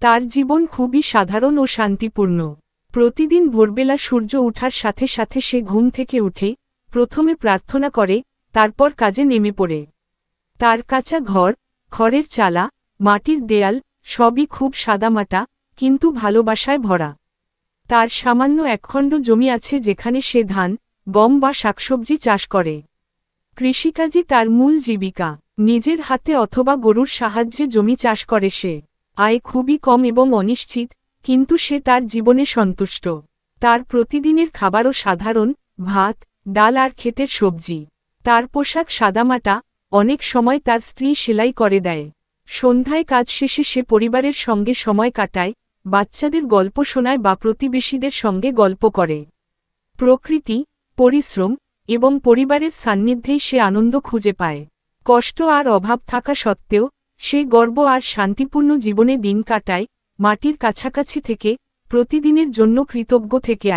তার জীবন খুবই সাধারণ ও শান্তিপূর্ণ। প্রতিদিন ভোরবেলা সূর্য ওঠার সাথে সাথে সে ঘুম থেকে উঠে প্রথমে প্রার্থনা করে, তারপর কাজে নেমে পড়ে। তার কাঁচা ঘর, খড়ের চালা, মাটির দেয়াল সবই খুব সাদামাটা, কিন্তু ভালোবাসায় ভরা। তার সামান্য একখণ্ড জমি আছে যেখানে সে ধান, গম বা শাকসবজি চাষ করে। কৃষিকাজই তার মূল জীবিকা। নিজের হাতে অথবা গরুর সাহায্যে জমি চাষ করে সে। আয় খুবই কম এবং অনিশ্চিত, কিন্তু সে তার জীবনে সন্তুষ্ট। তার প্রতিদিনের খাবারও সাধারণ, ভাত, ডাল আর ক্ষেতের সবজি। তার পোশাক সাদামাটা, অনেক সময় তার স্ত্রী সেলাই করে দেয়। সন্ধ্যায় কাজ শেষে সে পরিবারের সঙ্গে সময় কাটায়, বাচ্চাদের গল্প শোনায় বা প্রতিবেশীদের সঙ্গে গল্প করে। প্রকৃতি, পরিশ্রম এবং পরিবারের সান্নিধ্যেই সে আনন্দ খুঁজে পায়। কষ্ট আর অভাব থাকা সত্ত্বেও সে গর্ব আর শান্তিপূর্ণ জীবনে দিন কাটায়, মাটির কাছাকাছি থেকে, প্রতিদিনের জন্য কৃতজ্ঞ থেকে।